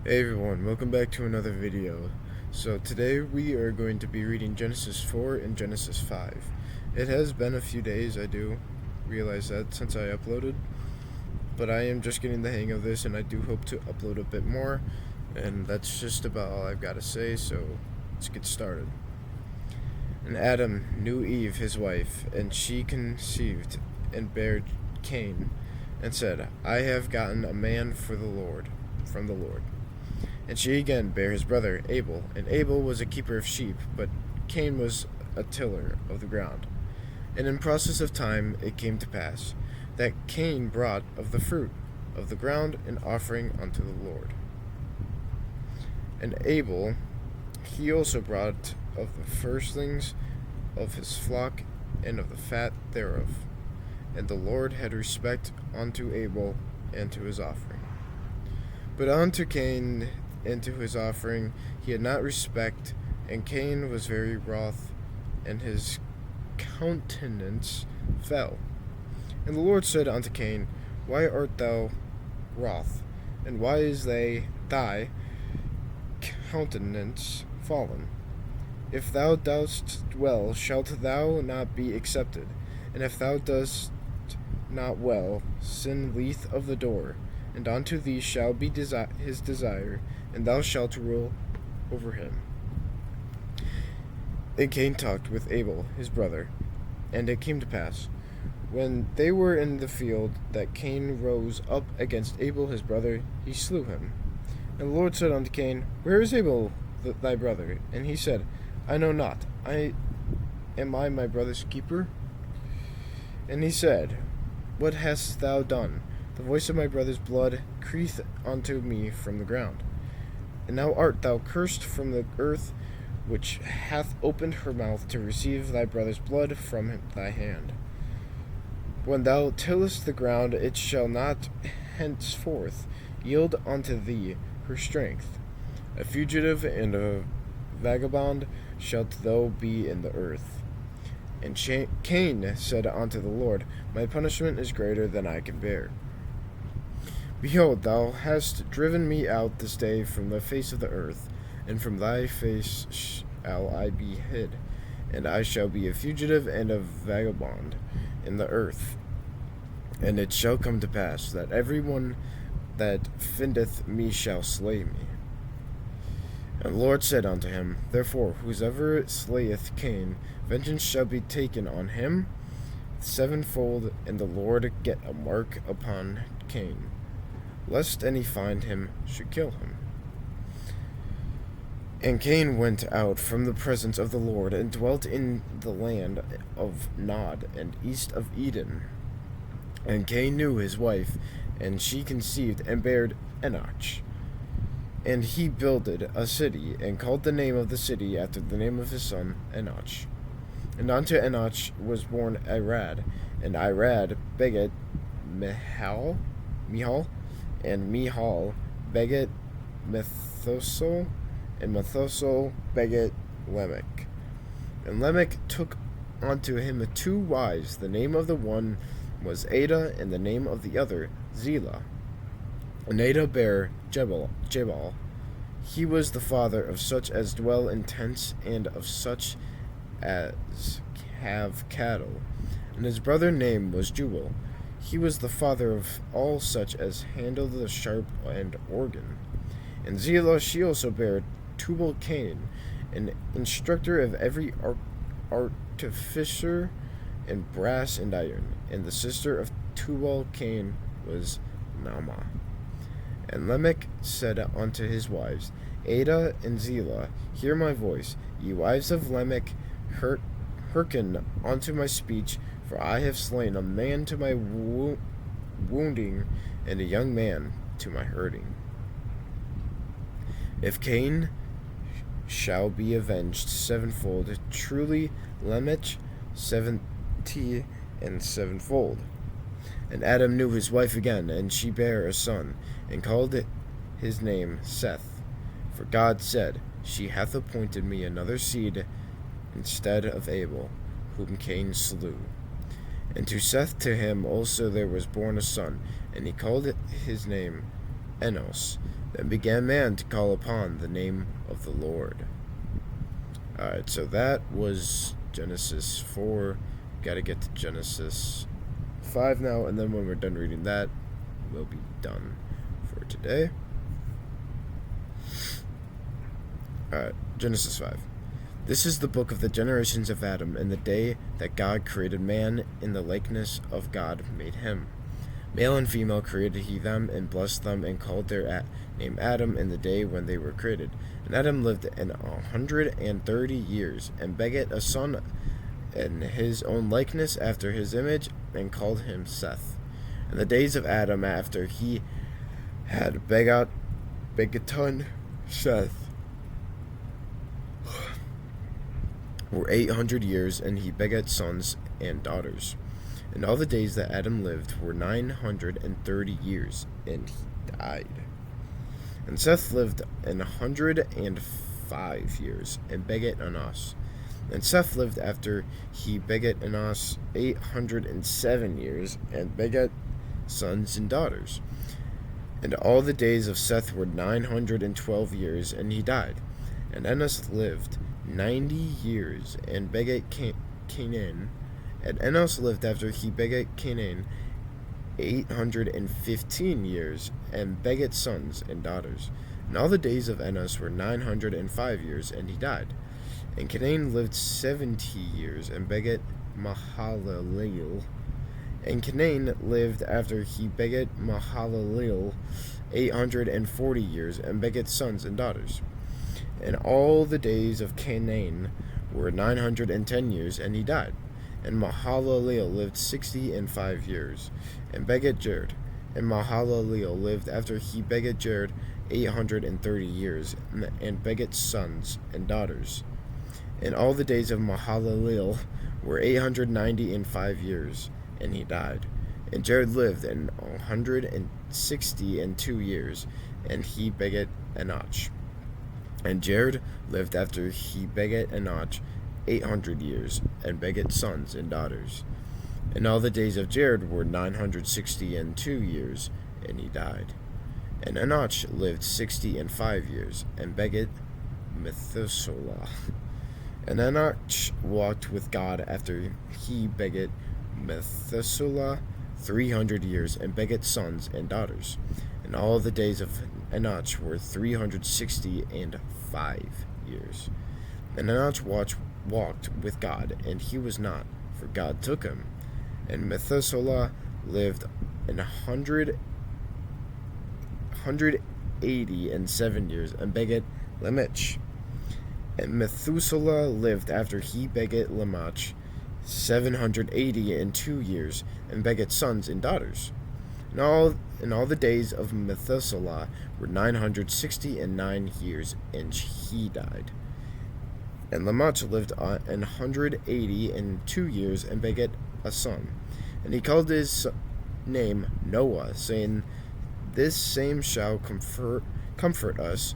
Hey everyone, welcome back to another video. So today we are going to be reading Genesis 4 and Genesis 5. It has been a few days, I do realize that, since I uploaded, but I am just getting the hang of this and I do hope to upload a bit more, and that's just about all I've got to say, so let's get started. And Adam knew Eve his wife, and she conceived and bare Cain, and said, I have gotten a man from the Lord. And she again bare his brother Abel, and Abel was a keeper of sheep, but Cain was a tiller of the ground. And in process of time it came to pass that Cain brought of the fruit of the ground an offering unto the Lord. And Abel, he also brought of the firstlings of his flock and of the fat thereof. And the Lord had respect unto Abel and to his offering. But unto Cain and to his offering he had not respect, and Cain was very wroth, and his countenance fell. And the Lord said unto Cain, Why art thou wroth, and why is thy countenance fallen? If thou dost well, shalt thou not be accepted? And if thou dost not well, sin lieth of the door, and unto thee shall be his desire, and thou shalt rule over him. And Cain talked with Abel his brother, and it came to pass, when they were in the field, that Cain rose up against Abel his brother, he slew him. And the Lord said unto Cain, Where is Abel thy brother? And he said, I know not. Am I my brother's keeper? And he said, What hast thou done? The voice of my brother's blood crieth unto me from the ground. And now art thou cursed from the earth, which hath opened her mouth to receive thy brother's blood from thy hand. When thou tillest the ground, it shall not henceforth yield unto thee her strength. A fugitive and a vagabond shalt thou be in the earth. And Cain said unto the Lord, My punishment is greater than I can bear. Behold, thou hast driven me out this day from the face of the earth, and from thy face shall I be hid, and I shall be a fugitive and a vagabond in the earth. And it shall come to pass that every one that findeth me shall slay me. And the Lord said unto him, Therefore, whosoever slayeth Cain, vengeance shall be taken on him sevenfold, and the Lord get a mark upon Cain, lest any find him should kill him. And Cain went out from the presence of the Lord, and dwelt in the land of Nod, and east of Eden. And Cain knew his wife, and she conceived and bare Enoch. And he builded a city, and called the name of the city after the name of his son Enoch. And unto Enoch was born Irad, and Irad begat Mihal, and Mihal begat Methuselah, and Methuselah begat Lamech. And Lamech took unto him 2 wives. The name of the one was Ada, and the name of the other Zillah. And Ada bare Jabal. He was the father of such as dwell in tents, and of such as have cattle. And his brother's name was Jubal. He was the father of all such as handle the sharp and organ. And Zillah, she also bare Tubal Cain, an instructor of every artificer in brass and iron. And the sister of Tubal Cain was Naamah. And Lamech said unto his wives, Ada and Zillah, hear my voice. Ye wives of Lamech, hearken unto my speech, for I have slain a man to my wounding, and a young man to my hurting. If Cain shall be avenged sevenfold, truly Lamech 70 and sevenfold. And Adam knew his wife again, and she bare a son, and called his name Seth. For God said, She hath appointed me another seed instead of Abel, whom Cain slew. And to Seth, to him also there was born a son, and he called his name Enos. Then began man to call upon the name of the Lord. Alright, so that was Genesis 4. Gotta get to Genesis 5 now, and then when we're done reading that, we'll be done for today. Alright, Genesis 5. This is the book of the generations of Adam, in the day that God created man, in the likeness of God made him. Male and female created he them, and blessed them, and called their name Adam in the day when they were created. And Adam lived 130 years, and begat a son in his own likeness after his image, and called him Seth. And the days of Adam after he had begotten Seth were 800 years, and he begat sons and daughters. And all the days that Adam lived were 930 years, and he died. And Seth lived 105 years, and begat Enos. And Seth lived after he begat Enos 807 years, and begat sons and daughters. And all the days of Seth were 912 years, and he died. And Enos lived 90 years, and begat Canaan. And Enos lived after he begat Canaan 815 years, and begat sons and daughters. And all the days of Enos were 905 years, and he died. And Canaan lived 70 years, and begat Mahalaleel. And Canaan lived after he begat Mahalaleel 840 years, and begat sons and daughters. And all the days of Canaan were 910 years, and he died. And Mahalaleel lived 65 years, and begat Jared. And Mahalaleel lived after he begat Jared 830 years, and begat sons and daughters. And all the days of Mahalaleel were 895 years, and he died. And Jared lived 162 years, and he begat Enoch. And Jared lived after he begat Enoch 800 years, and begat sons and daughters. And all the days of Jared were 962 years, and he died. And Enoch lived 65 years, and begat Methuselah. And Enoch walked with God after he begat Methuselah 300 years, and begat sons and daughters. And all the days of Enoch were 365 years. And Enoch walked with God, and he was not, for God took him. And Methuselah lived 187 years, and begat Lamech. And Methuselah lived after he begat Lamech 782 years, and begat sons and daughters. And all the days of Methuselah were 969 years, and he died. And Lamech lived 182 years, and begat a son. And he called his name Noah, saying, This same shall comfort us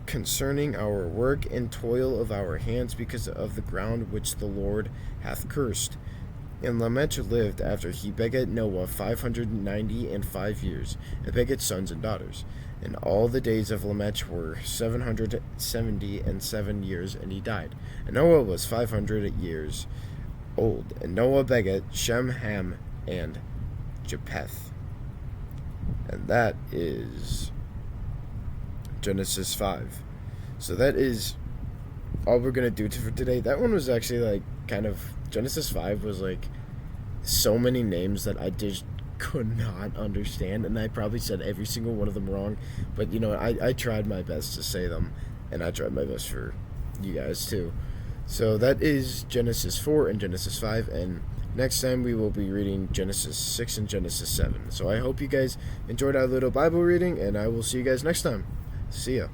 concerning our work and toil of our hands, because of the ground which the Lord hath cursed. And Lamech lived after he begat Noah 595 years, and begat sons and daughters. And all the days of Lamech were 777 years, and he died. And Noah was 500 years old. And Noah begat Shem, Ham, and Japheth. And that is Genesis 5. So that is all we're going to do for today. That one was actually Genesis 5 was so many names that I just could not understand, and I probably said every single one of them wrong, but I tried my best to say them, and I tried my best for you guys too. So that is Genesis 4 and Genesis 5, and next time we will be reading Genesis 6 and Genesis 7. So I hope you guys enjoyed our little Bible reading, and I will see you guys next time. See ya.